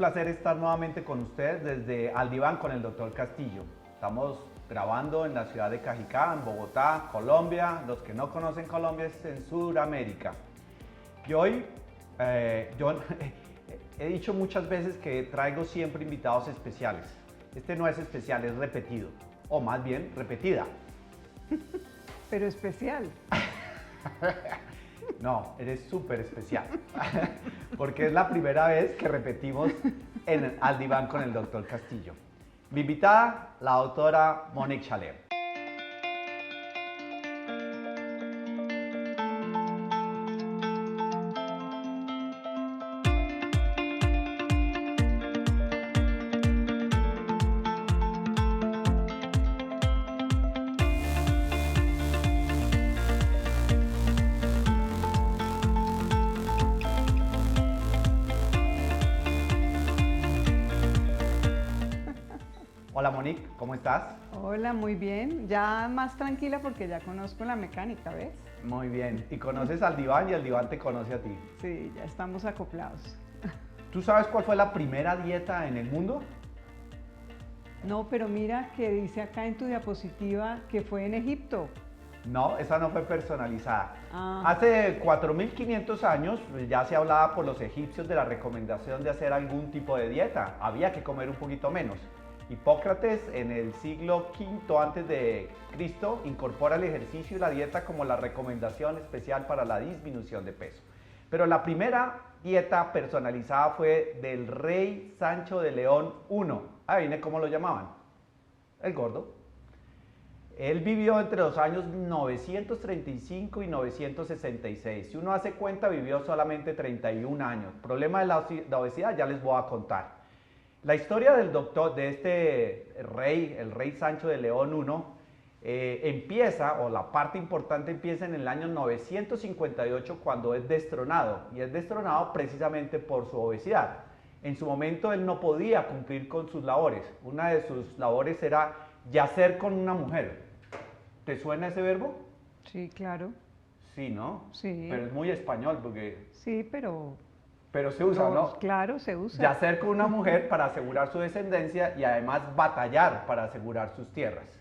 placer estar nuevamente con ustedes desde Al Diván con el Dr. Castillo. Estamos grabando en la ciudad de Cajicá, en Bogotá, Colombia. Los que no conocen Colombia es en Sudamérica. Y hoy yo he dicho muchas veces que traigo siempre invitados especiales. Este no es especial, es repetido, o más bien repetida. Pero especial. No, eres súper especial, porque es la primera vez que repetimos en Al Diván con el Dr. Castillo. Mi invitada, la doctora Monique Chaler. Hola Monique, ¿cómo estás? Hola, muy bien. Ya más tranquila porque ya conozco la mecánica, ¿ves? Muy bien. Y conoces al diván y el diván te conoce a ti. Sí, ya estamos acoplados. ¿Tú sabes cuál fue la primera dieta en el mundo? No, pero mira que dice acá en tu diapositiva que fue en Egipto. No, esa no fue personalizada. Ah. Hace 4.500 años ya se hablaba por los egipcios de la recomendación de hacer algún tipo de dieta. Había que comer un poquito menos. Hipócrates en el siglo V antes de Cristo incorpora el ejercicio y la dieta como la recomendación especial para la disminución de peso. Pero la primera dieta personalizada fue del rey Sancho de León I. ¿Adivine cómo lo llamaban? El gordo. Él vivió entre los años 935 y 966. Si uno hace cuenta, vivió solamente 31 años. Problema de la obesidad ya les voy a contar. La historia de este rey, el rey Sancho de León I, empieza, o la parte importante empieza en el año 958 cuando es destronado, y es destronado precisamente por su obesidad. En su momento él no podía cumplir con sus labores. Una de sus labores era yacer con una mujer. ¿Te suena ese verbo? Sí, claro. Sí, ¿no? Sí. Pero es muy español porque... Sí, pero se usa, ¿no? Claro, se usa. Yacer con una mujer para asegurar su descendencia y además batallar para asegurar sus tierras.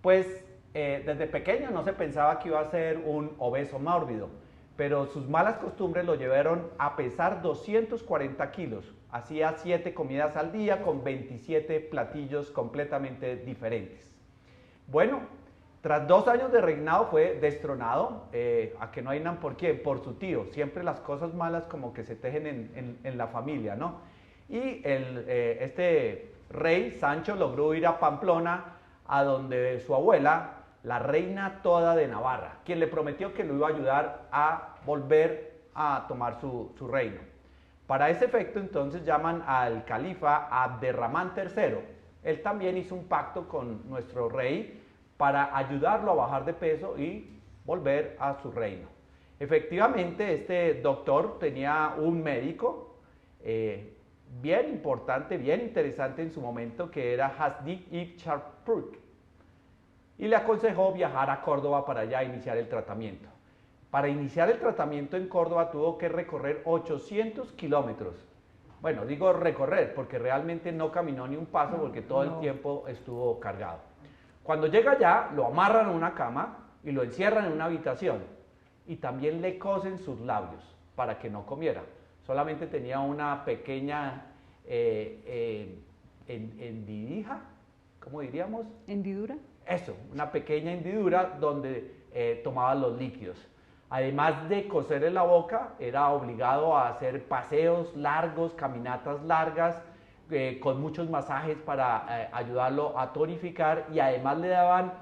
Pues desde pequeño no se pensaba que iba a ser un obeso mórbido, pero sus malas costumbres lo llevaron a pesar 240 kilos. Hacía 7 comidas al día con 27 platillos completamente diferentes. Bueno, tras 2 años de reinado fue destronado, a que no hay por qué, por su tío. Siempre las cosas malas como que se tejen en la familia, ¿no? Y este rey, Sancho, logró ir a Pamplona, a donde su abuela, la reina toda de Navarra, quien le prometió que lo iba a ayudar a volver a tomar su reino. Para ese efecto, entonces, llaman al califa Abderramán III. Él también hizo un pacto con nuestro rey para ayudarlo a bajar de peso y volver a su reino. Efectivamente, este doctor tenía un médico bien importante, bien interesante en su momento, que era Hasdi ibn Charpur, y le aconsejó viajar a Córdoba para allá iniciar el tratamiento. Para iniciar el tratamiento en Córdoba tuvo que recorrer 800 kilómetros. Bueno, digo recorrer porque realmente no caminó ni un paso porque todo el tiempo estuvo cargado. Cuando llega allá, lo amarran a una cama y lo encierran en una habitación y también le cosen sus labios para que no comiera. Solamente tenía una pequeña hendidija, ¿cómo diríamos? ¿Hendidura? Eso, una pequeña hendidura donde tomaba los líquidos. Además de coserle la boca, era obligado a hacer paseos largos, caminatas largas, con muchos masajes para ayudarlo a tonificar, y además le daban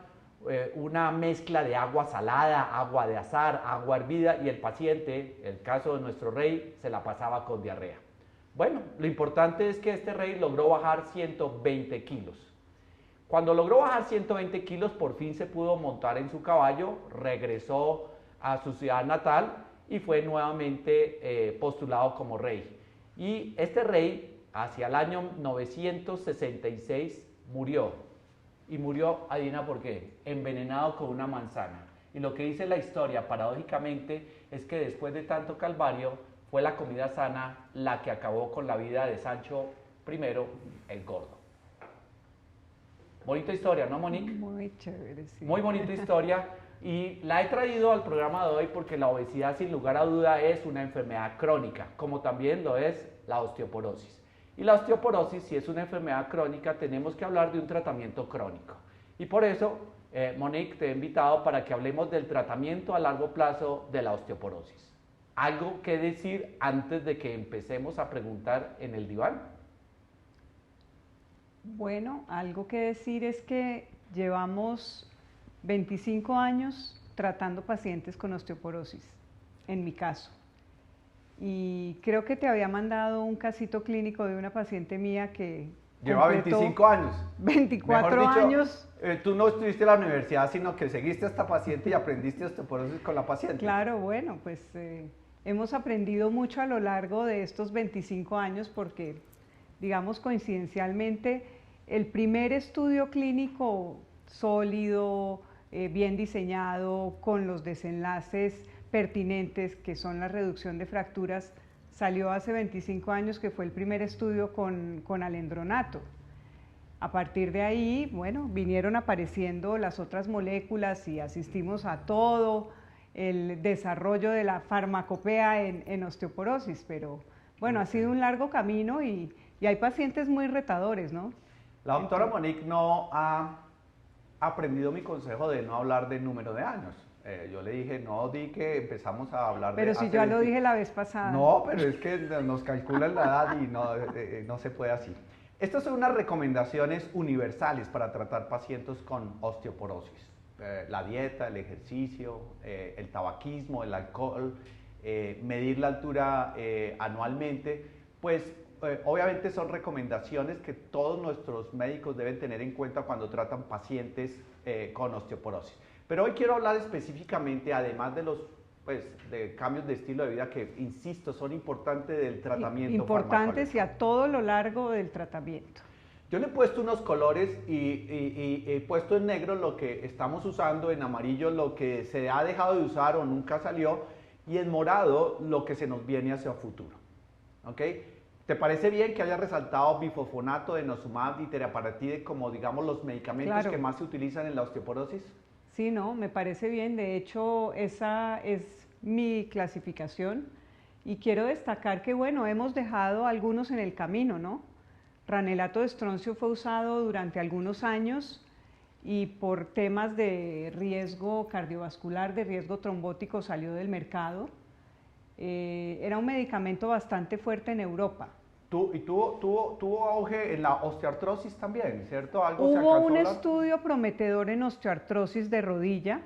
una mezcla de agua salada, agua de azahar, agua hervida, y el paciente, el caso de nuestro rey, se la pasaba con diarrea. Bueno, lo importante es que este rey logró bajar 120 kilos. Cuando logró bajar 120 kilos, por fin se pudo montar en su caballo, regresó a su ciudad natal y fue nuevamente postulado como rey. Y este rey, hacia el año 966, murió. Y murió, adivina por qué, envenenado con una manzana. Y lo que dice la historia, paradójicamente, es que después de tanto calvario, fue la comida sana la que acabó con la vida de Sancho I el Gordo. Bonita historia, ¿no, Monique? Muy chévere, sí. Muy bonita historia. Y la he traído al programa de hoy porque la obesidad, sin lugar a duda, es una enfermedad crónica, como también lo es la osteoporosis. Y la osteoporosis, si es una enfermedad crónica, tenemos que hablar de un tratamiento crónico. Y por eso, Monique, te he invitado para que hablemos del tratamiento a largo plazo de la osteoporosis. ¿Algo que decir antes de que empecemos a preguntar en el diván? Bueno, algo que decir es que llevamos 25 años tratando pacientes con osteoporosis, en mi caso. Y creo que te había mandado un casito clínico de una paciente mía que lleva 25 años. 24 Mejor dicho, años. Tú no estuviste en la universidad, sino que seguiste a esta paciente y aprendiste osteoporosis con la paciente. Claro, bueno, pues hemos aprendido mucho a lo largo de estos 25 años porque, digamos, coincidencialmente, el primer estudio clínico sólido, bien diseñado, con los desenlaces pertinentes, que son la reducción de fracturas, salió hace 25 años, que fue el primer estudio con alendronato. A partir de ahí, bueno, vinieron apareciendo las otras moléculas y asistimos a todo el desarrollo de la farmacopea en osteoporosis, pero bueno, ha sido un largo camino y hay pacientes muy retadores, ¿no? La doctora Monique no ha aprendido mi consejo de no hablar del número de años. Yo le dije, no di que empezamos a hablar pero de... Pero si ya lo dije la vez pasada. No, pero es que nos calculan la edad y no se puede así. Estas son unas recomendaciones universales para tratar pacientes con osteoporosis. La dieta, el ejercicio, el tabaquismo, el alcohol, medir la altura anualmente, pues obviamente son recomendaciones que todos nuestros médicos deben tener en cuenta cuando tratan pacientes con osteoporosis. Pero hoy quiero hablar específicamente, además de los de cambios de estilo de vida que, insisto, son importantes del tratamiento importantes y a todo lo largo del tratamiento. Yo le he puesto unos colores y he puesto en negro lo que estamos usando, en amarillo lo que se ha dejado de usar o nunca salió, y en morado lo que se nos viene hacia el futuro. ¿Ok? ¿Te parece bien que haya resaltado bifosfonato, denosumab y teriparatide como, digamos, los medicamentos que más se utilizan en la osteoporosis? Sí, no, me parece bien. De hecho, esa es mi clasificación. Y quiero destacar que, bueno, hemos dejado algunos en el camino, ¿no? Ranelato de estroncio fue usado durante algunos años y por temas de riesgo cardiovascular, de riesgo trombótico, salió del mercado. Era un medicamento bastante fuerte en Europa. Y tuvo auge en la osteoartrosis también, ¿cierto? Hubo un estudio prometedor en osteoartrosis de rodilla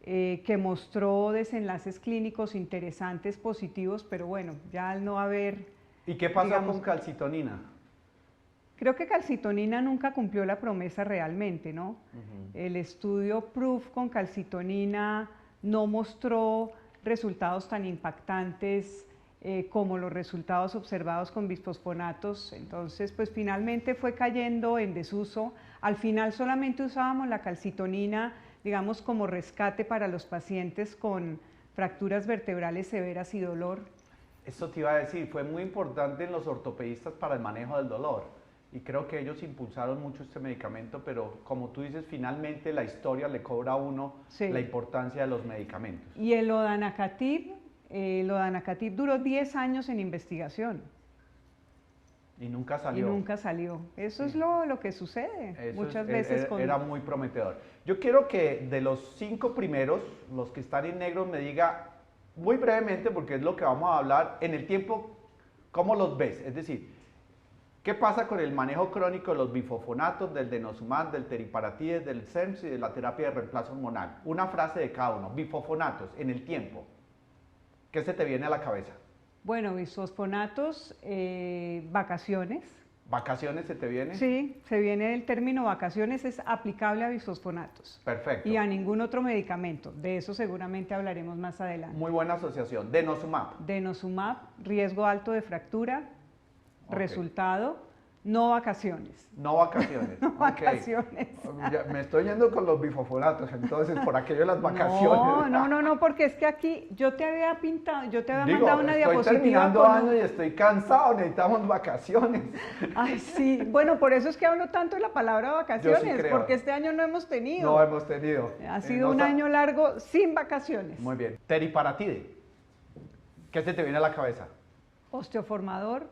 que mostró desenlaces clínicos interesantes, positivos, pero bueno, ya al no haber... ¿Y qué pasó con calcitonina? Creo que calcitonina nunca cumplió la promesa realmente, ¿no? El estudio PROOF con calcitonina no mostró resultados tan impactantes como los resultados observados con bisfosfonatos. Entonces, pues finalmente fue cayendo en desuso. Al final solamente usábamos la calcitonina, digamos, como rescate para los pacientes con fracturas vertebrales severas y dolor. Eso te iba a decir, fue muy importante en los ortopedistas para el manejo del dolor. Y creo que ellos impulsaron mucho este medicamento, pero como tú dices, finalmente la historia le cobra a uno la importancia de los medicamentos. Y el Lodanacativ duró 10 años en investigación. Y nunca salió. Y nunca salió. Eso es lo que sucede muchas veces. Era muy prometedor. Yo quiero que de los 5 primeros, los que están en negro, me diga muy brevemente, porque es lo que vamos a hablar, en el tiempo, ¿cómo los ves? Es decir, ¿qué pasa con el manejo crónico de los bifosfonatos, del denosumab, del teriparatide, del SERMS y de la terapia de reemplazo hormonal? Una frase de cada uno. Bifosfonatos, en el tiempo. ¿Qué se te viene a la cabeza? Bueno, bisfosfonatos, vacaciones. ¿Vacaciones se te viene? Sí, se viene el término vacaciones, es aplicable a bisfosfonatos. Perfecto. Y a ningún otro medicamento. De eso seguramente hablaremos más adelante. Muy buena asociación. Denosumab. Denosumab, riesgo alto de fractura. Resultado, No vacaciones. No vacaciones. No Ok. vacaciones. Ya me estoy yendo con los bifosfonatos, entonces, por aquello de las vacaciones. No, porque es que aquí yo te había pintado, yo te había Digo, mandado una estoy diapositiva terminando con año y estoy cansado, necesitamos vacaciones. Ay, sí, bueno, por eso es que hablo tanto de la palabra vacaciones, creo. porque este año no hemos tenido. No hemos tenido. Ha sido un año largo sin vacaciones. Muy bien. Teriparatide. ¿Qué se te viene a la cabeza? Osteoformador,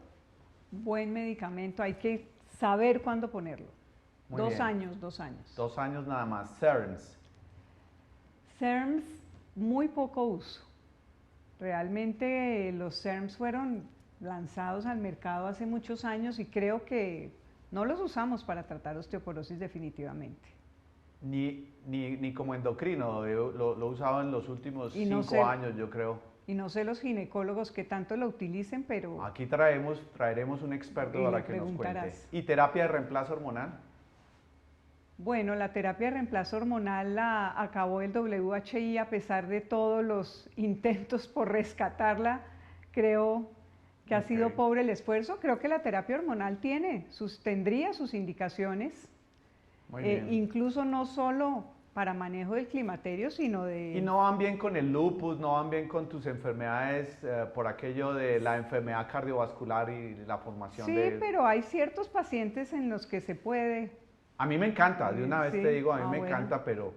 buen medicamento, hay que saber cuándo ponerlo. Muy 2 bien. años, 2 años. 2 años nada más. SERMs. SERMs, muy poco uso. Realmente los SERMs fueron lanzados al mercado hace muchos años y creo que no los usamos para tratar osteoporosis definitivamente. Ni como endocrino, yo lo he usado en los últimos Y no 5 sé- años, yo creo. Y no sé los ginecólogos que tanto lo utilicen, pero Aquí traeremos un experto Y para le que nos cuente. preguntarás. ¿Y terapia de reemplazo hormonal? bueno, la terapia de reemplazo hormonal la acabó el WHI a pesar de todos los intentos por rescatarla. Creo que ha sido Ok. pobre el esfuerzo. Creo que la terapia hormonal tendría sus indicaciones, Muy bien. incluso no solo para manejo del climaterio, sino de... ¿Y no van bien con el lupus, no van bien con tus enfermedades por aquello de la enfermedad cardiovascular y la formación Sí, de... pero hay ciertos pacientes en los que se puede. A mí me encanta, de una vez Sí. te digo, a mí me Bueno. encanta, pero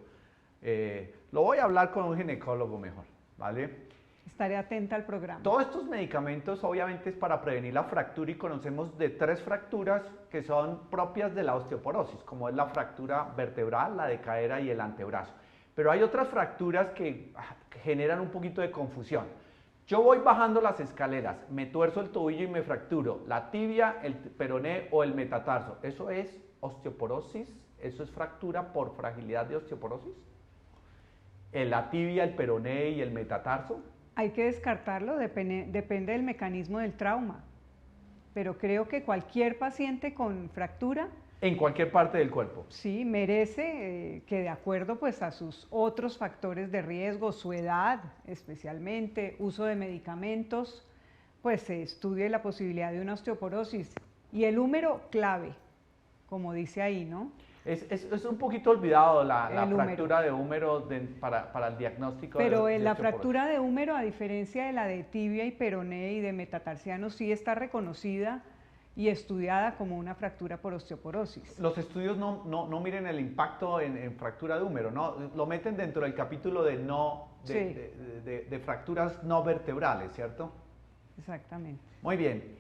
lo voy a hablar con un ginecólogo mejor, ¿vale? Estaré atenta al programa. Todos estos medicamentos obviamente es para prevenir la fractura y conocemos de 3 fracturas que son propias de la osteoporosis, como es la fractura vertebral, la de cadera y el antebrazo. Pero hay otras fracturas que generan un poquito de confusión. Yo voy bajando las escaleras, me tuerzo el tobillo y me fracturo la tibia, el peroné o el metatarso. ¿Eso es osteoporosis? ¿Eso es fractura por fragilidad de osteoporosis? ¿La tibia, el peroné y el metatarso? Hay que descartarlo, depende del mecanismo del trauma. Pero creo que cualquier paciente con fractura, En cualquier parte del cuerpo. sí, merece que de acuerdo pues a sus otros factores de riesgo, su edad especialmente, uso de medicamentos, pues se estudie la posibilidad de una osteoporosis. Y el húmero clave, como dice ahí, ¿no? Es un poquito olvidado la El húmero. fractura de húmero para el diagnóstico Pero de la osteoporosis. fractura de húmero, a diferencia de la de tibia y peroné y de metatarsiano, sí está reconocida y estudiada como una fractura por osteoporosis. Los estudios no miren el impacto en fractura de húmero, ¿no? Lo meten dentro del capítulo de, Sí. de fracturas no vertebrales, ¿cierto? Exactamente. Muy bien.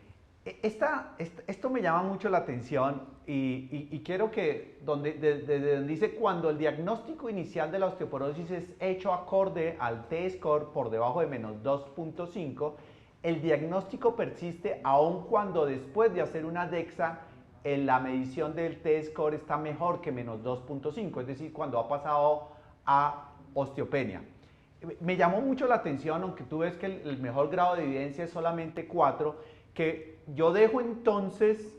Esto me llama mucho la atención y quiero que, desde donde dice, cuando el diagnóstico inicial de la osteoporosis es hecho acorde al T-score por debajo de menos 2.5, el diagnóstico persiste aun cuando después de hacer una DEXA, la medición del T-score está mejor que menos 2.5, es decir, cuando ha pasado a osteopenia. Me llamó mucho la atención, aunque tú ves que el mejor grado de evidencia es solamente 4, que yo dejo entonces,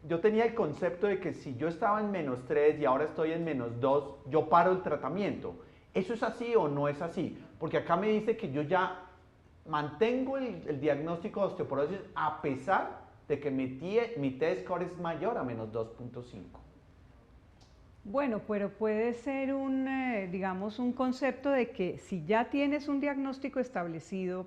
yo tenía el concepto de que si yo estaba en menos 3 y ahora estoy en menos 2, yo paro el tratamiento. ¿Eso es así o no es así? Porque acá me dice que yo ya mantengo el diagnóstico de osteoporosis a pesar de que mi T-score es mayor a menos 2.5. Bueno, pero puede ser digamos, un concepto de que si ya tienes un diagnóstico establecido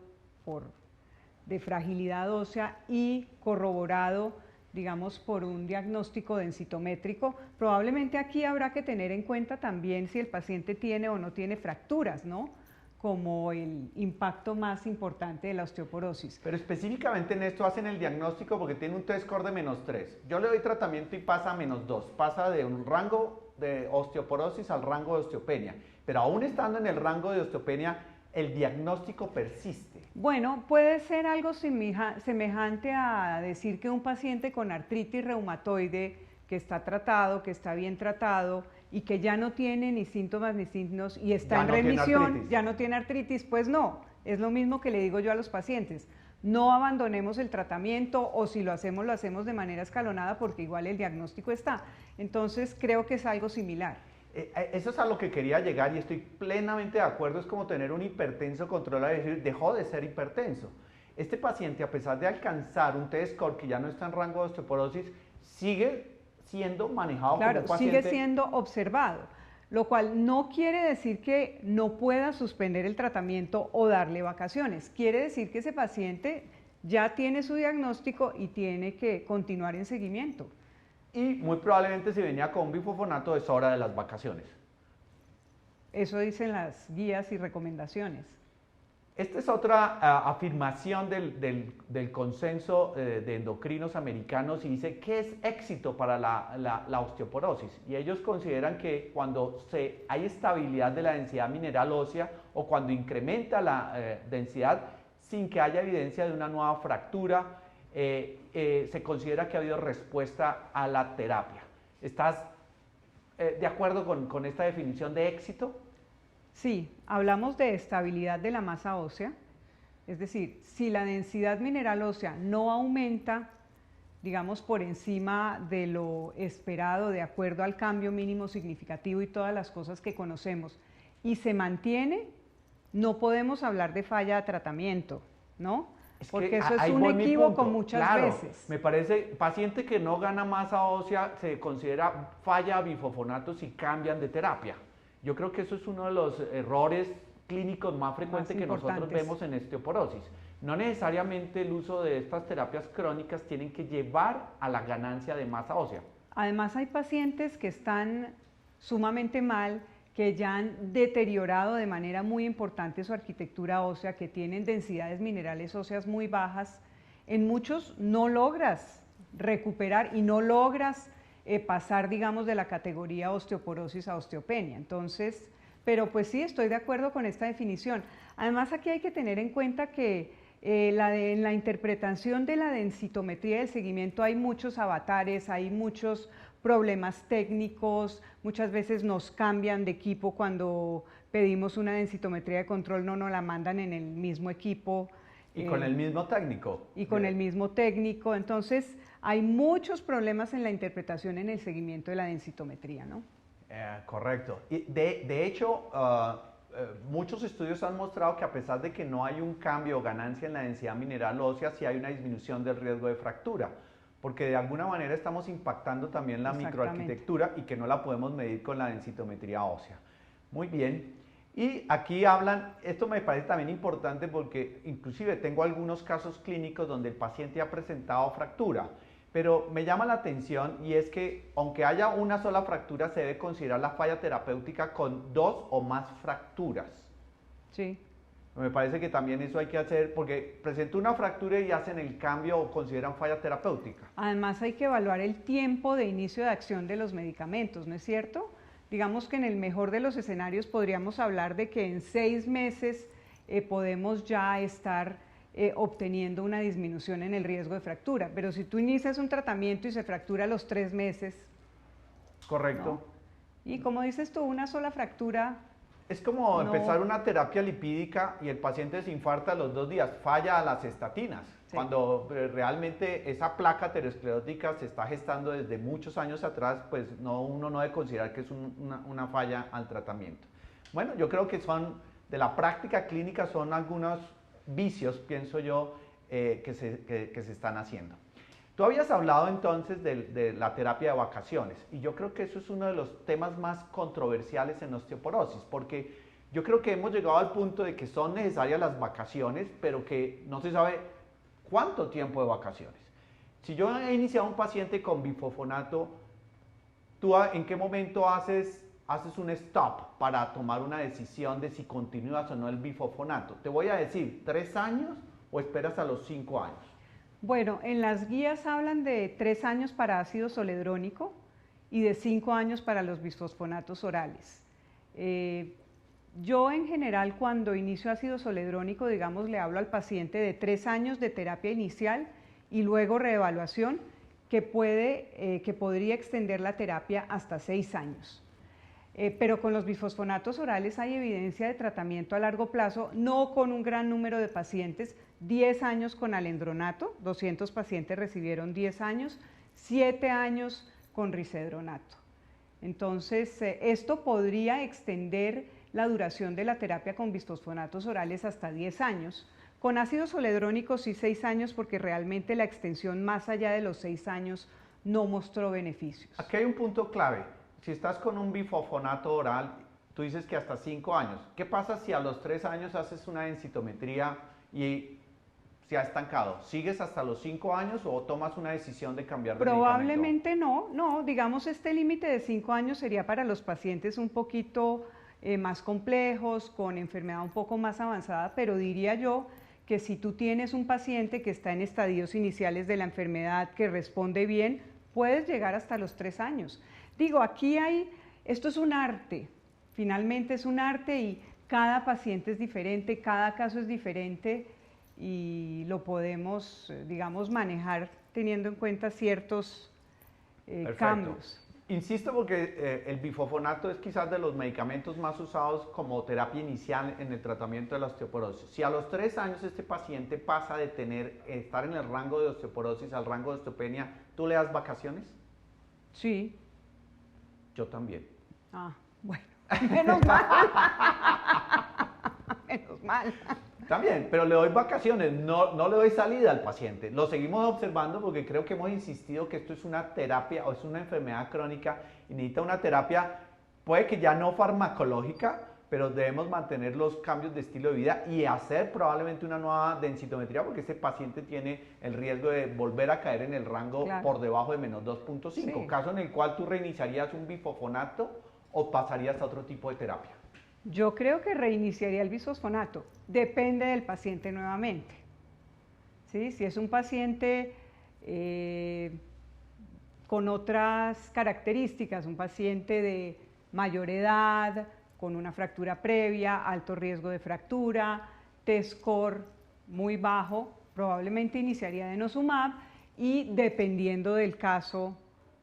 de fragilidad ósea y corroborado, digamos, por un diagnóstico densitométrico, probablemente aquí habrá que tener en cuenta también si el paciente tiene o no tiene fracturas, ¿no? Como el impacto más importante de la osteoporosis. Pero específicamente en esto hacen el diagnóstico porque tiene un T-score de menos 3. Yo le doy tratamiento y pasa a menos 2. Pasa de un rango de osteoporosis al rango de osteopenia. Pero aún estando en el rango de osteopenia, el diagnóstico persiste. Bueno, puede ser algo semejante a decir que un paciente con artritis reumatoide que está tratado, que está bien tratado y que ya no tiene ni síntomas ni signos y está Ya en no tiene remisión, artritis. ya no tiene artritis, pues no, es lo mismo que le digo yo a los pacientes. No abandonemos el tratamiento o si lo hacemos de manera escalonada porque igual el diagnóstico está. Entonces creo que es algo similar. Eso es a lo que quería llegar y estoy plenamente de acuerdo, es como tener un hipertenso controlado y decir, dejó de ser hipertenso. este paciente, a pesar de alcanzar un T-score que ya no está en rango de osteoporosis, sigue siendo manejado como un paciente. Sigue siendo observado, lo cual no quiere decir que no pueda suspender el tratamiento o darle vacaciones. Quiere decir que ese paciente ya tiene su diagnóstico y tiene que continuar en seguimiento. Y muy probablemente si venía con bifosfonato es hora de las vacaciones. Eso dicen las guías y recomendaciones. Esta es otra afirmación del consenso de endocrinos americanos y dice, ¿qué es éxito para la osteoporosis? Y ellos consideran que cuando hay estabilidad de la densidad mineral ósea o cuando incrementa la densidad sin que haya evidencia de una nueva fractura, se considera que ha habido respuesta a la terapia. ¿Estás de acuerdo con esta definición de éxito? Sí, hablamos de estabilidad de la masa ósea, es decir, si la densidad mineral ósea no aumenta, digamos, por encima de lo esperado de acuerdo al cambio mínimo significativo y todas las cosas que conocemos, y se mantiene, no podemos hablar de falla de tratamiento, ¿no? Porque eso es un equívoco muchas veces. Me parece, paciente que no gana masa ósea se considera falla a bifosfonato si cambian de terapia. Yo creo que eso es uno de los errores clínicos más frecuentes que nosotros vemos en osteoporosis. No necesariamente el uso de estas terapias crónicas tienen que llevar a la ganancia de masa ósea. Además hay pacientes que están sumamente mal, que ya han deteriorado de manera muy importante su arquitectura ósea, que tienen densidades minerales óseas muy bajas. En muchos no logras recuperar y no logras pasar, digamos, de la categoría osteoporosis a osteopenia. Entonces, pero pues sí, estoy de acuerdo con esta definición. Además, aquí hay que tener en cuenta que en la interpretación de la densitometría del seguimiento hay muchos avatares, hay muchos problemas técnicos, muchas veces nos cambian de equipo cuando pedimos una densitometría de control, no nos la mandan en el mismo equipo. Y con el mismo técnico. Y con el mismo técnico, entonces hay muchos problemas en la interpretación en el seguimiento de la densitometría, ¿no? Correcto. Y de hecho, muchos estudios han mostrado que a pesar de que no hay un cambio o ganancia en la densidad mineral ósea, sí hay una disminución del riesgo de fractura, porque de alguna manera estamos impactando también la microarquitectura y que no la podemos medir con la densitometría ósea. Muy bien. Y aquí hablan, esto me parece también importante porque inclusive tengo algunos casos clínicos donde el paciente ha presentado fractura, pero me llama la atención y es que aunque haya una sola fractura se debe considerar la falla terapéutica con 2 o más fracturas. Sí. Me parece que también eso hay que hacer porque presentó una fractura y hacen el cambio o consideran falla terapéutica. Además hay que evaluar el tiempo de inicio de acción de los medicamentos, ¿no es cierto? Digamos que en el mejor de los escenarios podríamos hablar de que en 6 meses podemos ya estar obteniendo una disminución en el riesgo de fractura, pero si tú inicias un tratamiento y se fractura a los 3 meses. Correcto. ¿No? Y como dices tú, una sola fractura. Es como empezar una terapia lipídica y el paciente se infarta a los 2 días, falla a las estatinas, sí. Cuando realmente esa placa aterosclerótica se está gestando desde muchos años atrás, pues uno no debe considerar que es una falla al tratamiento. Bueno, yo creo que de la práctica clínica son algunos vicios, pienso yo, que se están haciendo. Tú habías hablado entonces de la terapia de vacaciones y yo creo que eso es uno de los temas más controversiales en osteoporosis porque yo creo que hemos llegado al punto de que son necesarias las vacaciones pero que no se sabe cuánto tiempo de vacaciones. Si yo he iniciado un paciente con bifosfonato, ¿tú en qué momento haces un stop para tomar una decisión de si continúas o no el bifosfonato? Te voy a decir, 3 años o esperas a los 5 años. Bueno, en las guías hablan de 3 años para ácido zoledrónico y de 5 años para los bisfosfonatos orales. Yo en general cuando inicio ácido zoledrónico, digamos, le hablo al paciente de 3 años de terapia inicial y luego reevaluación que podría extender la terapia hasta 6 años. Pero con los bifosfonatos orales hay evidencia de tratamiento a largo plazo, no con un gran número de pacientes, 10 años con alendronato, 200 pacientes recibieron 10 años, 7 años con risedronato. Entonces, esto podría extender la duración de la terapia con bisfosfonatos orales hasta 10 años, Con ácido zoledrónico sí 6 años, porque realmente la extensión más allá de los 6 años no mostró beneficios. Aquí hay un punto clave. Si estás con un bifosfonato oral, tú dices que hasta 5 años. ¿Qué pasa si a los 3 años haces una densitometría y se ha estancado? ¿Sigues hasta los 5 años o tomas una decisión de cambiar de Probablemente no, digamos este límite de 5 años sería para los pacientes un poquito más complejos, con enfermedad un poco más avanzada, pero diría yo que si tú tienes un paciente que está en estadios iniciales de la enfermedad, que responde bien, puedes llegar hasta los 3 años. Digo, esto es un arte, finalmente es un arte y cada paciente es diferente, cada caso es diferente y lo podemos, digamos, manejar teniendo en cuenta ciertos cambios. Insisto porque el bifosfonato es quizás de los medicamentos más usados como terapia inicial en el tratamiento de la osteoporosis. Si a los 3 años este paciente pasa de estar en el rango de osteoporosis al rango de osteopenia, ¿tú le das vacaciones? Sí. Yo también. Ah, bueno, menos mal. Menos mal. También, pero le doy vacaciones, no le doy salida al paciente. Lo seguimos observando porque creo que hemos insistido que esto es una terapia o es una enfermedad crónica y necesita una terapia, puede que ya no farmacológica, pero debemos mantener los cambios de estilo de vida y hacer probablemente una nueva densitometría porque este paciente tiene el riesgo de volver a caer en el rango por debajo de menos 2.5, sí. Caso en el cual tú reiniciarías un bifosfonato o pasarías a otro tipo de terapia. Yo creo que reiniciaría el bisfosfonato, depende del paciente nuevamente. ¿Sí? Si es un paciente con otras características, un paciente de mayor edad, con una fractura previa, alto riesgo de fractura, T-score muy bajo, probablemente iniciaría denosumab y dependiendo del caso,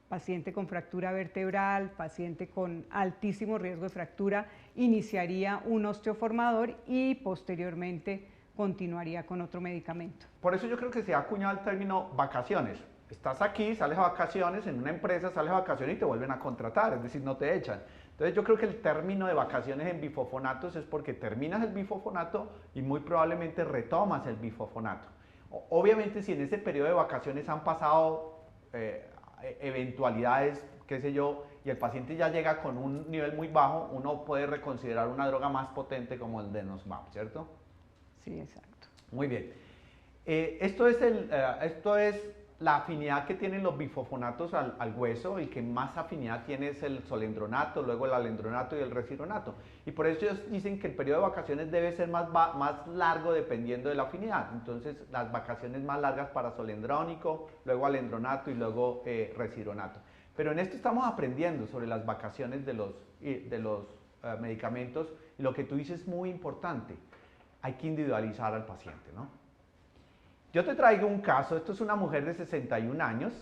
paciente con fractura vertebral, paciente con altísimo riesgo de fractura, iniciaría un osteoformador y posteriormente continuaría con otro medicamento. Por eso yo creo que se ha acuñado el término vacaciones. Estás aquí, sales a vacaciones, en una empresa sales a vacaciones y te vuelven a contratar, es decir, no te echan. Entonces yo creo que el término de vacaciones en bifosfonatos es porque terminas el bifosfonato y muy probablemente retomas el bifosfonato. Obviamente si en ese periodo de vacaciones han pasado eventualidades, qué sé yo, y el paciente ya llega con un nivel muy bajo, uno puede reconsiderar una droga más potente como el denosumab, ¿cierto? Sí, exacto. Muy bien. Esto es la afinidad que tienen los bifosfonatos al hueso. El que más afinidad tiene es el solendronato, luego el alendronato y el resironato. Y por eso ellos dicen que el periodo de vacaciones debe ser más largo dependiendo de la afinidad. Entonces, las vacaciones más largas para solendrónico, luego alendronato y luego resironato. Pero en esto estamos aprendiendo sobre las vacaciones de los medicamentos. Y lo que tú dices es muy importante. Hay que individualizar al paciente, ¿no? Yo te traigo un caso. Esto es una mujer de 61 años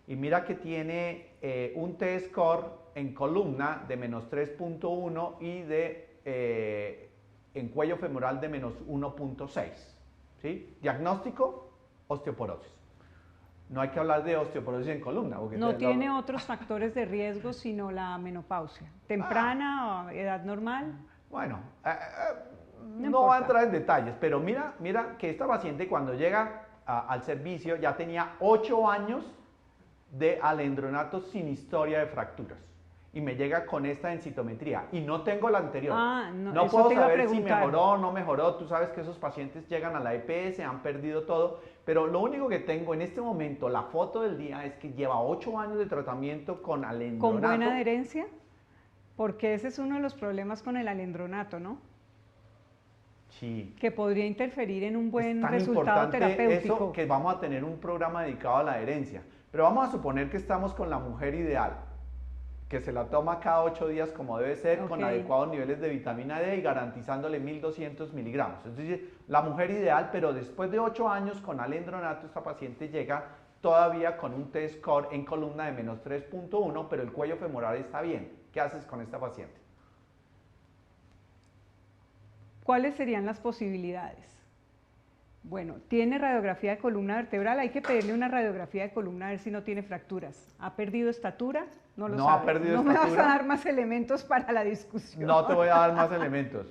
y mira que tiene un T-score en columna de menos 3.1 y en cuello femoral de menos 1.6. ¿Sí? Diagnóstico, osteoporosis. No hay que hablar de osteoporosis en columna. Porque no tiene otros factores de riesgo sino la menopausia. ¿Temprana o edad normal? Bueno, no voy a entrar en detalles, pero mira que esta paciente cuando llega al servicio ya tenía 8 años de alendronato sin historia de fracturas y me llega con esta densitometría y no tengo la anterior. No puedo saber si mejoró o no mejoró. Tú sabes que esos pacientes llegan a la EPS, han perdido todo, pero lo único que tengo en este momento, la foto del día, es que lleva 8 años de tratamiento con alendronato. ¿Con buena adherencia? Porque ese es uno de los problemas con el alendronato, ¿no? Sí. Que podría interferir en un buen resultado terapéutico. Eso que vamos a tener un programa dedicado a la adherencia. Pero vamos a suponer que estamos con la mujer ideal, que se la toma cada 8 días como debe ser, con adecuados niveles de vitamina D y garantizándole 1200 miligramos. Es decir, la mujer ideal, pero después de 8 años con alendronato, esta paciente llega todavía con un T-score en columna de menos 3.1, pero el cuello femoral está bien. ¿Qué haces con esta paciente? ¿Cuáles serían las posibilidades? Bueno, tiene radiografía de columna vertebral, hay que pedirle una radiografía de columna a ver si no tiene fracturas. ¿Ha perdido estatura? No lo sabes. Ha perdido estatura. No me vas a dar más elementos para la discusión. No te voy a dar más elementos.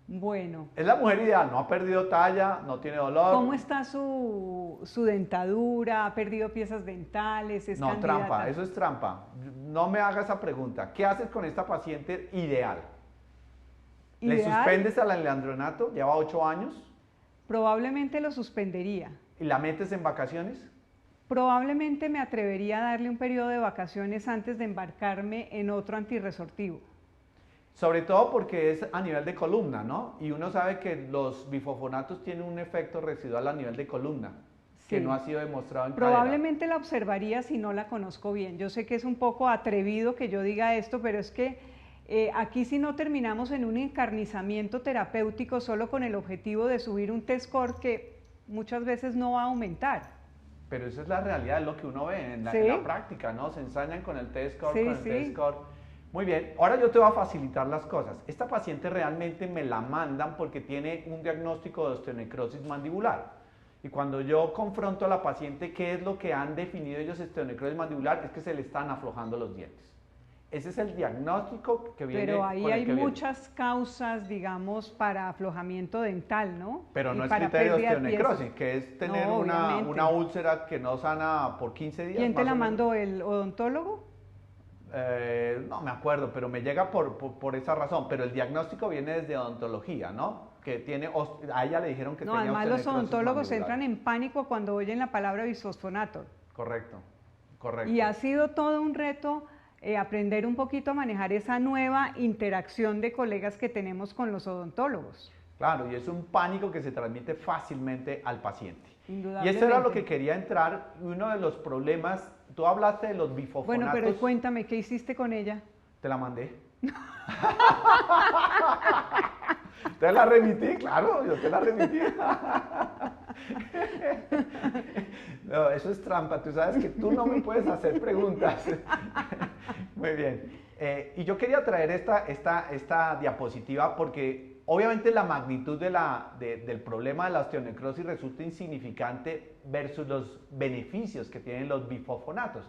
Bueno, Es la mujer ideal, no ha perdido talla, no tiene dolor. ¿cómo está su dentadura? ¿Ha perdido piezas dentales? ¿Es No, trampa, candidata? eso es trampa. No me haga esa pregunta. ¿Qué haces con esta paciente ideal? ¿Le Ideal, suspendes al aleandronato? Lleva 8 años. probablemente lo suspendería. ¿Y la metes en vacaciones? Probablemente me atrevería a darle un periodo de vacaciones antes de embarcarme en otro antirresortivo. Sobre todo porque es a nivel de columna, ¿no? Y uno sabe que los bifosfonatos tienen un efecto residual a nivel de columna, que Sí. no ha sido demostrado en cadera. Probablemente la observaría si no la conozco bien. Yo sé que es un poco atrevido que yo diga esto, pero es que aquí si no terminamos en un encarnizamiento terapéutico solo con el objetivo de subir un T-score que muchas veces no va a aumentar. Pero esa es la realidad, es lo que uno ve en la, ¿Sí? en la práctica, ¿no? Se ensañan con el T-score, Sí, con el sí. T-score. Muy bien, ahora yo te voy a facilitar las cosas. Esta paciente realmente me la mandan porque tiene un diagnóstico de osteonecrosis mandibular. Y cuando yo confronto a la paciente qué es lo que han definido ellos osteonecrosis mandibular, es que se le están aflojando los dientes. Ese es el diagnóstico que viene Pero ahí con el hay que viene. muchas causas, digamos, para aflojamiento dental, ¿no? Pero Y no es para criterio de pérdida de piezas. osteonecrosis, que es tener No, una obviamente. úlcera que no sana por 15 días. ¿Quién te más la o menos. mandó, el odontólogo? No me acuerdo, pero me llega por esa razón. Pero el diagnóstico viene desde odontología, ¿no? Que tiene, a ella le dijeron que No, tenía además los osteonecrosis odontólogos mandibular. entran en pánico cuando oyen la palabra bisfosfonato. Correcto, correcto. Y ha sido todo un reto aprender un poquito a manejar esa nueva interacción de colegas que tenemos con los odontólogos. Claro, y es un pánico que se transmite fácilmente al paciente. Y Indudablemente. eso era lo que quería entrar. Uno de los problemas, tú hablaste de los bifosfonatos. Bueno, pero cuéntame, ¿qué hiciste con ella? Te la mandé. Te la remití, claro, yo te la remití. No, eso es trampa, tú sabes que tú no me puedes hacer preguntas. Muy bien. Y yo quería traer esta diapositiva porque obviamente la magnitud del problema de la osteonecrosis resulta insignificante versus los beneficios que tienen los bifosfonatos.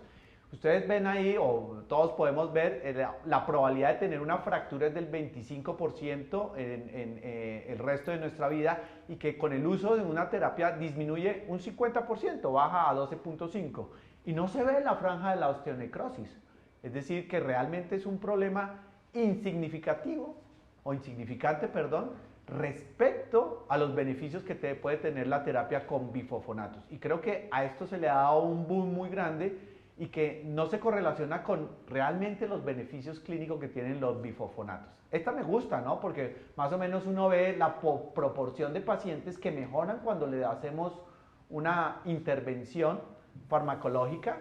Ustedes ven ahí, o todos podemos ver, la probabilidad de tener una fractura es del 25% en el resto de nuestra vida y que con el uso de una terapia disminuye un 50%, baja a 12.5%. Y no se ve en la franja de la osteonecrosis. Es decir, que realmente es un problema insignificativo, o insignificante, perdón, respecto a los beneficios que puede tener la terapia con bifosfonatos. Y creo que a esto se le ha dado un boom muy grande y que no se correlaciona con realmente los beneficios clínicos que tienen los bifosfonatos. Esta me gusta, ¿no? Porque más o menos uno ve la proporción de pacientes que mejoran cuando le hacemos una intervención farmacológica,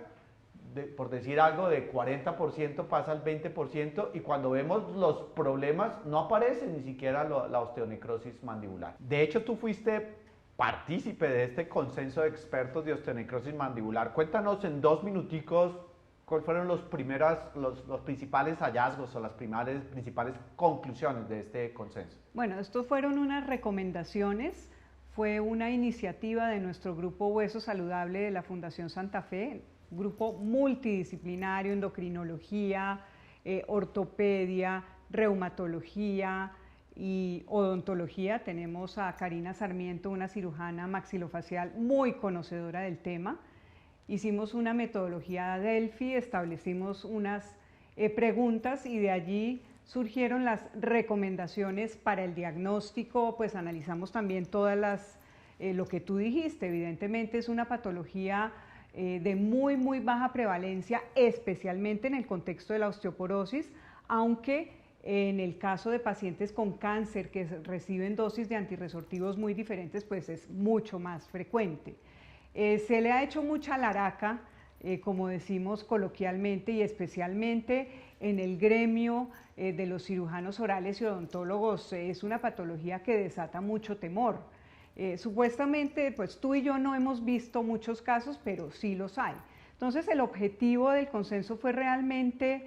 por decir algo, de 40% pasa al 20% y cuando vemos los problemas no aparece ni siquiera la osteonecrosis mandibular. De hecho, tú fuiste partícipe de este consenso de expertos de osteonecrosis mandibular. Cuéntanos en 2 minuticos cuáles fueron los principales hallazgos o las principales conclusiones de este consenso. Bueno, estos fueron unas recomendaciones, fue una iniciativa de nuestro grupo Hueso Saludable de la Fundación Santa Fe, grupo multidisciplinario, endocrinología, ortopedia, reumatología y odontología. Tenemos a Karina Sarmiento, una cirujana maxilofacial muy conocedora del tema. Hicimos una metodología Delphi, establecimos unas preguntas y de allí surgieron las recomendaciones para el diagnóstico, pues analizamos también todas lo que tú dijiste, evidentemente es una patología de muy baja prevalencia, especialmente en el contexto de la osteoporosis, aunque en el caso de pacientes con cáncer que reciben dosis de antirresortivos muy diferentes, pues es mucho más frecuente. Se le ha hecho mucha laraca, como decimos coloquialmente, y especialmente en el gremio de los cirujanos orales y odontólogos, es una patología que desata mucho temor. Supuestamente, pues tú y yo no hemos visto muchos casos, pero sí los hay. Entonces, el objetivo del consenso fue realmente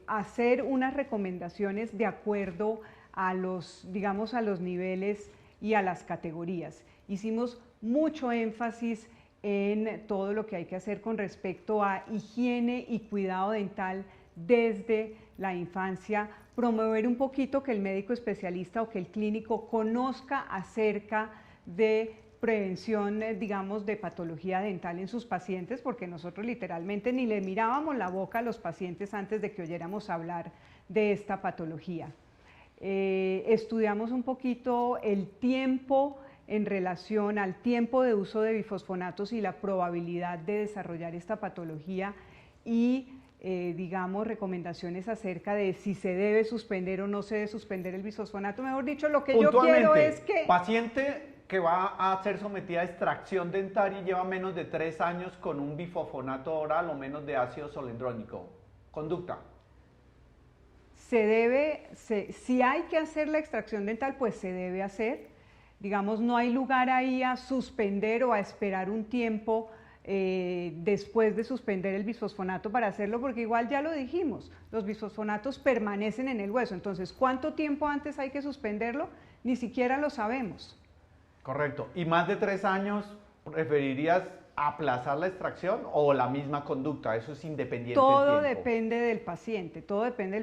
hacer unas recomendaciones de acuerdo a los, digamos, a los niveles y a las categorías. Hicimos mucho énfasis en todo lo que hay que hacer con respecto a higiene y cuidado dental desde la infancia, promover un poquito que el médico especialista o que el clínico conozca acerca de prevención, digamos, de patología dental en sus pacientes, porque nosotros literalmente ni le mirábamos la boca a los pacientes antes de que oyéramos hablar de esta patología. Estudiamos un poquito el tiempo en relación al tiempo de uso de bifosfonatos y la probabilidad de desarrollar esta patología y digamos, recomendaciones acerca de si se debe suspender o no se debe suspender el bisfosfonato. Mejor dicho, lo que yo quiero es que... Paciente que va a ser sometida a extracción dentaria y lleva menos de 3 años con un bifosfonato oral o menos de ácido solendrónico. Conducta. Si hay que hacer la extracción dental, pues se debe hacer. Digamos, no hay lugar ahí a suspender o a esperar un tiempo después de suspender el bisfosfonato para hacerlo, porque igual ya lo dijimos, los bisfosfonatos permanecen en el hueso. Entonces, ¿cuánto tiempo antes hay que suspenderlo? Ni siquiera lo sabemos. Correcto. ¿Y más de 3 años preferirías aplazar la extracción o la misma conducta? Eso es independiente del tiempo. Todo depende del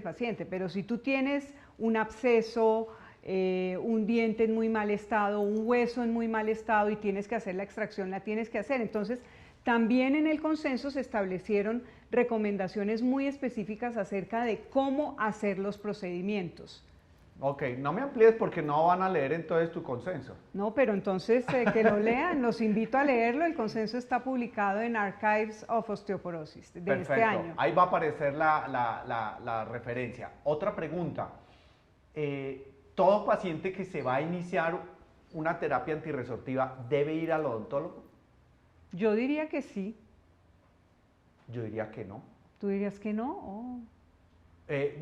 paciente, pero si tú tienes un absceso, un diente en muy mal estado, un hueso en muy mal estado y tienes que hacer la extracción, la tienes que hacer. Entonces, también en el consenso se establecieron recomendaciones muy específicas acerca de cómo hacer los procedimientos. Ok, no me amplíes porque no van a leer entonces tu consenso. No, pero entonces que lo lean, los invito a leerlo. El consenso está publicado en Archives of Osteoporosis de Perfecto. Este año. Ahí va a aparecer la referencia. Otra pregunta. ¿Todo paciente que se va a iniciar una terapia antirresortiva debe ir al odontólogo? Yo diría que sí. Yo diría que no. ¿Tú dirías que no? Oh.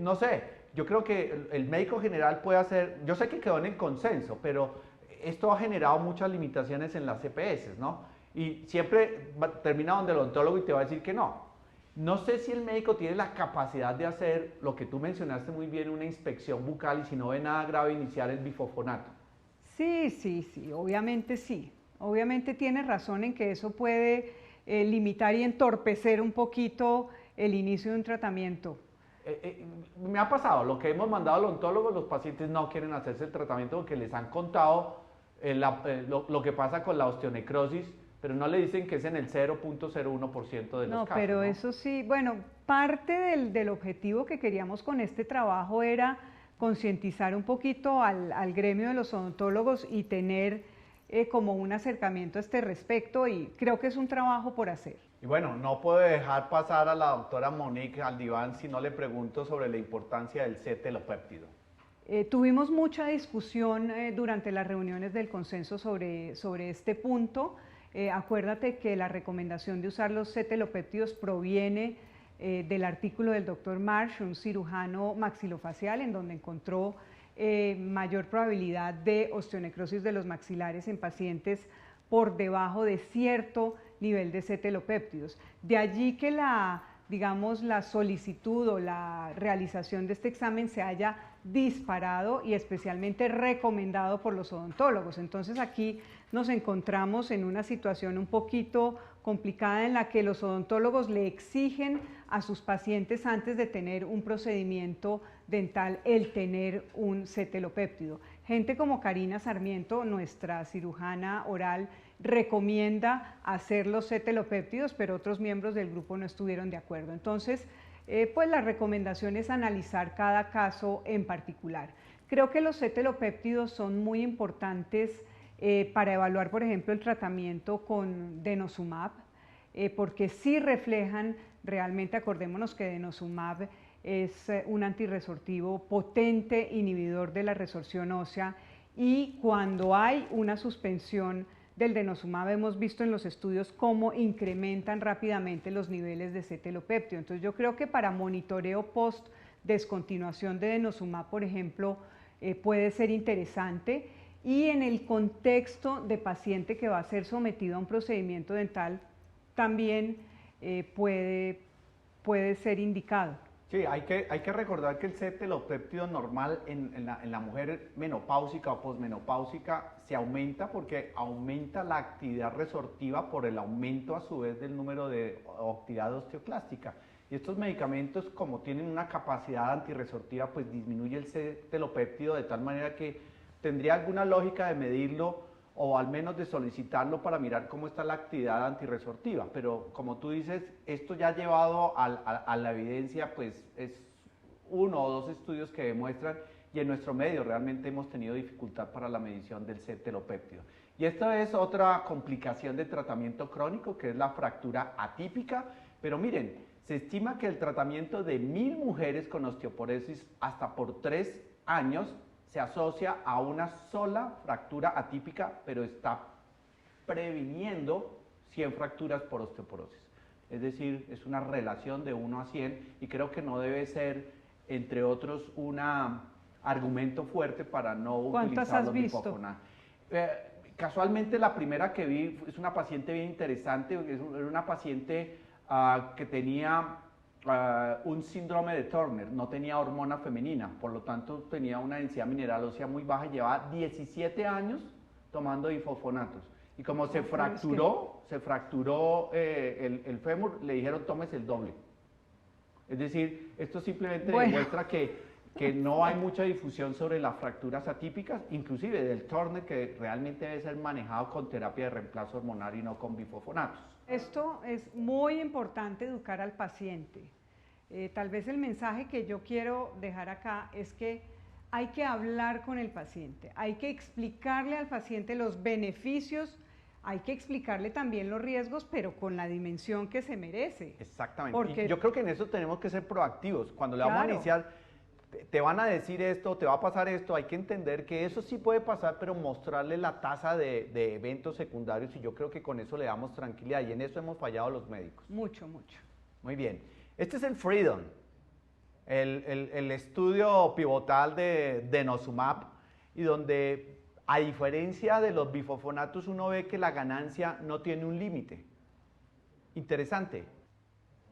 No sé, yo creo que el médico general puede hacer, yo sé que quedó en el consenso, pero esto ha generado muchas limitaciones en las CPS, ¿no? Y siempre termina donde el odontólogo y te va a decir que no. No sé si el médico tiene la capacidad de hacer lo que tú mencionaste muy bien, una inspección bucal, y si no ve nada grave, iniciar el bifosfonato. Sí, obviamente sí. Obviamente tienes razón en que eso puede limitar y entorpecer un poquito el inicio de un tratamiento. Me ha pasado, lo que hemos mandado al odontólogo, los pacientes no quieren hacerse el tratamiento porque les han contado lo que pasa con la osteonecrosis, pero no le dicen que es en el 0.01% de los casos. Pero ¿no? Eso sí, bueno, parte del objetivo que queríamos con este trabajo era concientizar un poquito al gremio de los odontólogos y tener como un acercamiento a este respecto, y creo que es un trabajo por hacer. Y bueno, no puedo dejar pasar a la doctora Monique Aldiván si no le pregunto sobre la importancia del C-telopéptido. Tuvimos mucha discusión durante las reuniones del consenso sobre este punto. Acuérdate que la recomendación de usar los C-telopéptidos proviene del artículo del doctor Marsh, un cirujano maxilofacial, en donde encontró mayor probabilidad de osteonecrosis de los maxilares en pacientes por debajo de cierto nivel de C-telopéptidos. De allí que digamos, la solicitud o la realización de este examen se haya disparado y especialmente recomendado por los odontólogos. Entonces aquí nos encontramos en una situación un poquito complicada en la que los odontólogos le exigen a sus pacientes antes de tener un procedimiento dental el tener un C-telopéptido. Gente como Karina Sarmiento, nuestra cirujana oral, recomienda hacer los C-telopéptidos, pero otros miembros del grupo no estuvieron de acuerdo. Entonces, pues la recomendación es analizar cada caso en particular. Creo que los C-telopéptidos son muy importantes para evaluar, por ejemplo, el tratamiento con denosumab, porque sí reflejan realmente, acordémonos que denosumab es un antirresortivo potente inhibidor de la resorción ósea, y cuando hay una suspensión del denosumab hemos visto en los estudios cómo incrementan rápidamente los niveles de C-telopéptido. Entonces yo creo que para monitoreo post descontinuación de denosumab, por ejemplo, puede ser interesante, y en el contexto de paciente que va a ser sometido a un procedimiento dental también puede ser indicado. Sí, hay que recordar que el C-telopéptido normal en la mujer menopáusica o posmenopáusica se aumenta porque aumenta la actividad resortiva por el aumento a su vez del número de actividad osteoclástica. Y estos medicamentos, como tienen una capacidad antirresortiva, pues disminuye el C-telopéptido de tal manera que tendría alguna lógica de medirlo o al menos de solicitarlo para mirar cómo está la actividad antirresortiva. Pero como tú dices, esto ya llevado a la evidencia, pues es uno o dos estudios que demuestran, y en nuestro medio realmente hemos tenido dificultad para la medición del C-telopéptido. Y esta es otra complicación de tratamiento crónico, que es la fractura atípica. Pero miren, se estima que el tratamiento de 1000 mujeres con osteoporosis hasta por 3 años se asocia a una sola fractura atípica, pero está previniendo 100 fracturas por osteoporosis. Es decir, es una relación de 1 a 100 y creo que no debe ser, entre otros, un argumento fuerte para no utilizar los bifofonatos. Casualmente la primera que vi es una paciente bien interesante, era una paciente que tenía un síndrome de Turner, no tenía hormona femenina, por lo tanto tenía una densidad mineral ósea muy baja, llevaba 17 años tomando bifofonatos. Y como se fracturó el fémur, le dijeron tómese el doble. Es decir, esto simplemente demuestra que no hay mucha difusión sobre las fracturas atípicas, inclusive del Turner, que realmente debe ser manejado con terapia de reemplazo hormonal y no con bifofonatos. Esto es muy importante, educar al paciente. Tal vez el mensaje que yo quiero dejar acá es que hay que hablar con el paciente, hay que explicarle al paciente los beneficios, hay que explicarle también los riesgos, pero con la dimensión que se merece. Exactamente. Porque y yo creo que en eso tenemos que ser proactivos. Cuando le vamos a iniciar, te van a decir esto, te va a pasar esto, hay que entender que eso sí puede pasar, pero mostrarle la tasa de eventos secundarios, y yo creo que con eso le damos tranquilidad, y en eso hemos fallado los médicos. Mucho, mucho. Muy bien. Este es el Freedom, el estudio pivotal de denosumab, y donde, a diferencia de los bifofonatos, uno ve que la ganancia no tiene un límite. Interesante.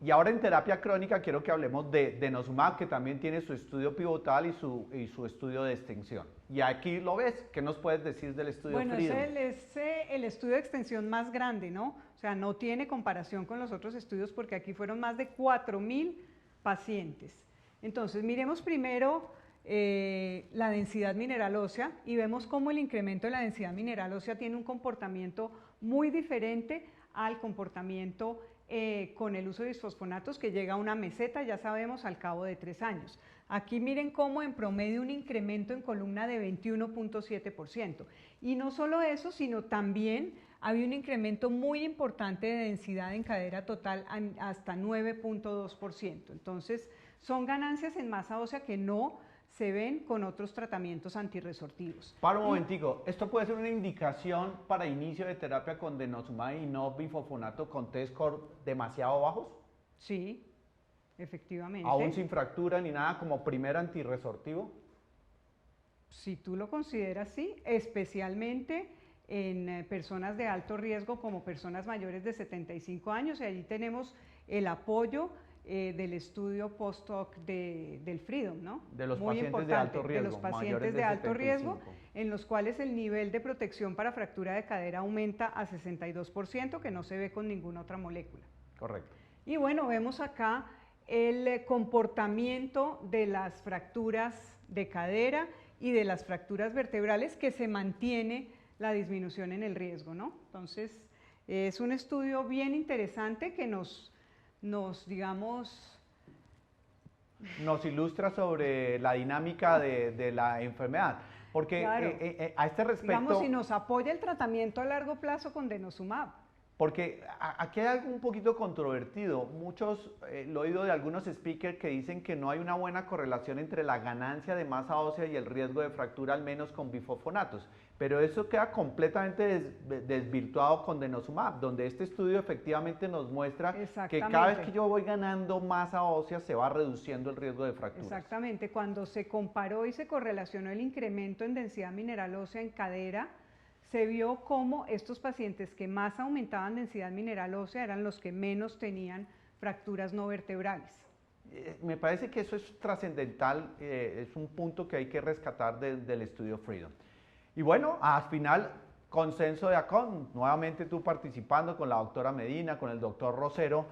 Y ahora en terapia crónica quiero que hablemos de denosumab, que también tiene su estudio pivotal y su estudio de extensión. Y aquí lo ves. ¿Qué nos puedes decir del estudio Freedom? Bueno, es el estudio de extensión más grande, ¿no? O sea, no tiene comparación con los otros estudios porque aquí fueron más de 4000 pacientes. Entonces, miremos primero la densidad mineral ósea y vemos cómo el incremento de la densidad mineral ósea tiene un comportamiento muy diferente al comportamiento con el uso de bisfosfonatos, que llega a una meseta, ya sabemos, al cabo de 3 años. Aquí miren cómo en promedio un incremento en columna de 21.7%. Y no solo eso, sino también había un incremento muy importante de densidad en cadera total hasta 9.2%. Entonces, son ganancias en masa ósea que no se ven con otros tratamientos antirresortivos. Para un momentico, ¿esto puede ser una indicación para inicio de terapia con denosumab y no bifofonato con T-score demasiado bajos? Sí, efectivamente. ¿Aún sin fractura ni nada, como primer antirresortivo? Si tú lo consideras así, especialmente en personas de alto riesgo como personas mayores de 75 años, y allí tenemos el apoyo del estudio post-hoc del Freedom, ¿no? De los muy pacientes de alto riesgo. De los pacientes de alto riesgo, en los cuales el nivel de protección para fractura de cadera aumenta a 62%, que no se ve con ninguna otra molécula. Correcto. Y bueno, vemos acá el comportamiento de las fracturas de cadera y de las fracturas vertebrales, que se mantiene la disminución en el riesgo, ¿no? Entonces, es un estudio bien interesante que nos ilustra sobre la dinámica de la enfermedad, porque claro, a este respecto, digamos, si nos apoya el tratamiento a largo plazo con denosumab. Porque aquí hay algo un poquito controvertido. Muchos, lo he oído de algunos speakers que dicen que no hay una buena correlación entre la ganancia de masa ósea y el riesgo de fractura, al menos con bifofonatos. Pero eso queda completamente desvirtuado con denosumab, donde este estudio efectivamente nos muestra que cada vez que yo voy ganando masa ósea se va reduciendo el riesgo de fracturas. Exactamente. Cuando se comparó y se correlacionó el incremento en densidad mineral ósea en cadera, se vio cómo estos pacientes que más aumentaban densidad mineral ósea eran los que menos tenían fracturas no vertebrales. Me parece que eso es trascendental, es un punto que hay que rescatar del estudio Freedom. Y bueno, al final, consenso de ACON, nuevamente tú participando con la doctora Medina, con el doctor Rosero,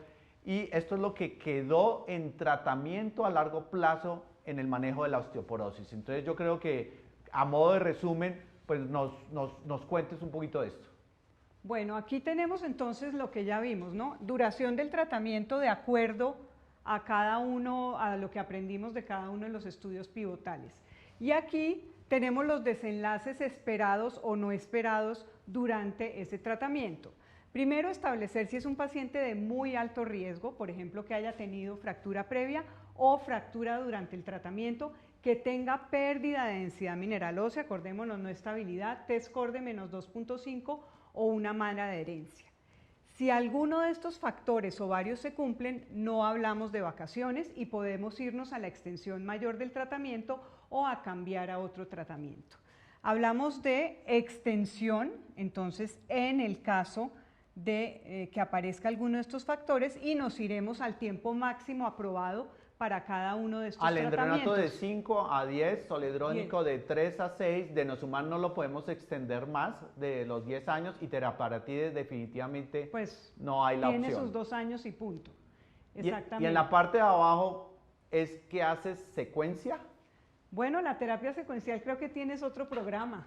y esto es lo que quedó en tratamiento a largo plazo en el manejo de la osteoporosis. Entonces yo creo que a modo de resumen, pues nos cuentes un poquito de esto. Bueno, aquí tenemos entonces lo que ya vimos, ¿no? Duración del tratamiento de acuerdo a cada uno, a lo que aprendimos de cada uno de los estudios pivotales. Y aquí tenemos los desenlaces esperados o no esperados durante ese tratamiento. Primero, establecer si es un paciente de muy alto riesgo, por ejemplo, que haya tenido fractura previa o fractura durante el tratamiento, que tenga pérdida de densidad mineral ósea, acordémonos, no estabilidad, T-score de menos 2.5 o una mala adherencia. Si alguno de estos factores o varios se cumplen, no hablamos de vacaciones y podemos irnos a la extensión mayor del tratamiento o a cambiar a otro tratamiento. Hablamos de extensión, entonces, en el caso de que aparezca alguno de estos factores, y nos iremos al tiempo máximo aprobado para cada uno de estos tratamientos. Alendronato de 5 a 10, zoledrónico de 3 a 6, denosumab no lo podemos extender más de los 10 años y teraparatides definitivamente pues no hay la opción. Tiene sus 2 años y punto. Exactamente. Y en la parte de abajo es que haces secuencia. Bueno, la terapia secuencial creo que tienes otro programa.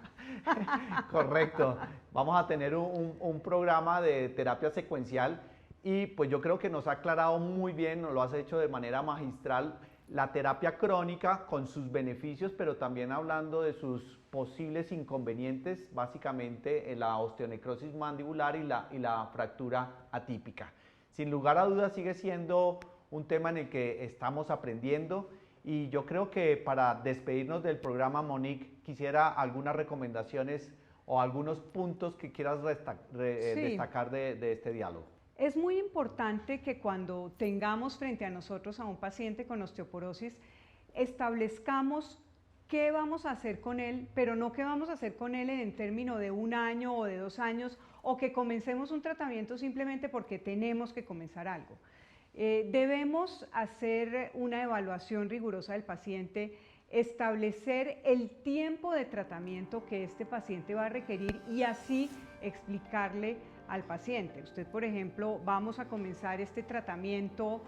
Correcto. Vamos a tener un programa de terapia secuencial y pues yo creo que nos ha aclarado muy bien, nos lo has hecho de manera magistral, la terapia crónica con sus beneficios, pero también hablando de sus posibles inconvenientes, básicamente la osteonecrosis mandibular y la fractura atípica. Sin lugar a dudas sigue siendo un tema en el que estamos aprendiendo. Y yo creo que para despedirnos del programa, Monique, quisiera algunas recomendaciones o algunos puntos que quieras destacar de este diálogo. Es muy importante que cuando tengamos frente a nosotros a un paciente con osteoporosis, establezcamos qué vamos a hacer con él, pero no qué vamos a hacer con él en términos de 1 año o de 2 años, o que comencemos un tratamiento simplemente porque tenemos que comenzar algo. Debemos hacer una evaluación rigurosa del paciente, establecer el tiempo de tratamiento que este paciente va a requerir y así explicarle al paciente. Usted, por ejemplo, vamos a comenzar este tratamiento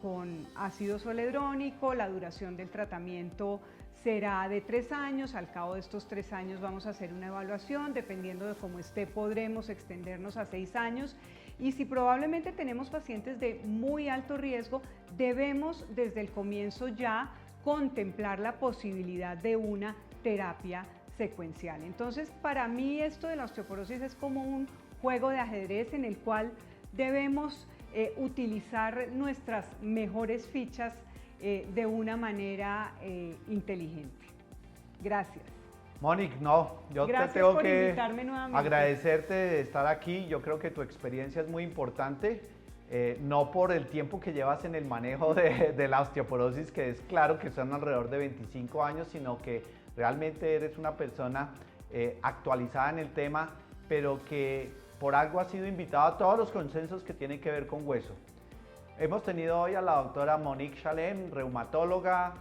con ácido zoledrónico, la duración del tratamiento será de 3 años, al cabo de estos 3 años vamos a hacer una evaluación, dependiendo de cómo esté podremos extendernos a 6 años y si probablemente tenemos pacientes de muy alto riesgo, debemos desde el comienzo ya contemplar la posibilidad de una terapia secuencial. Entonces, para mí esto de la osteoporosis es como un juego de ajedrez en el cual debemos utilizar nuestras mejores fichas de una manera inteligente. Gracias. Monique, no, yo Gracias te tengo por que invitarme nuevamente. agradecerte de estar aquí. Yo creo que tu experiencia es muy importante, no por el tiempo que llevas en el manejo de la osteoporosis, que es claro que son alrededor de 25 años, sino que realmente eres una persona actualizada en el tema, pero que por algo has sido invitado a todos los consensos que tienen que ver con hueso. Hemos tenido hoy a la doctora Monique Chalem, reumatóloga,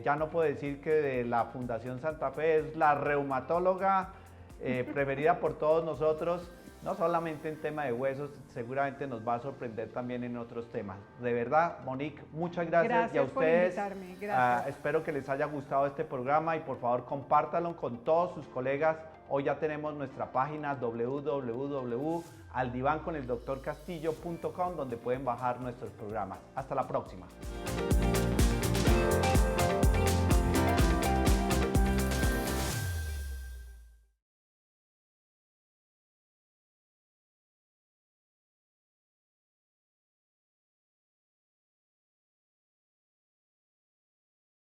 ya no puedo decir que de la Fundación Santa Fe, es la reumatóloga preferida por todos nosotros, no solamente en tema de huesos, seguramente nos va a sorprender también en otros temas. De verdad, Monique, muchas gracias. Gracias y a ustedes, por invitarme. Gracias. Espero que les haya gustado este programa y por favor compártanlo con todos sus colegas. Hoy ya tenemos nuestra página www.aldivanconeldoctorcastillo.com donde pueden bajar nuestros programas. Hasta la próxima.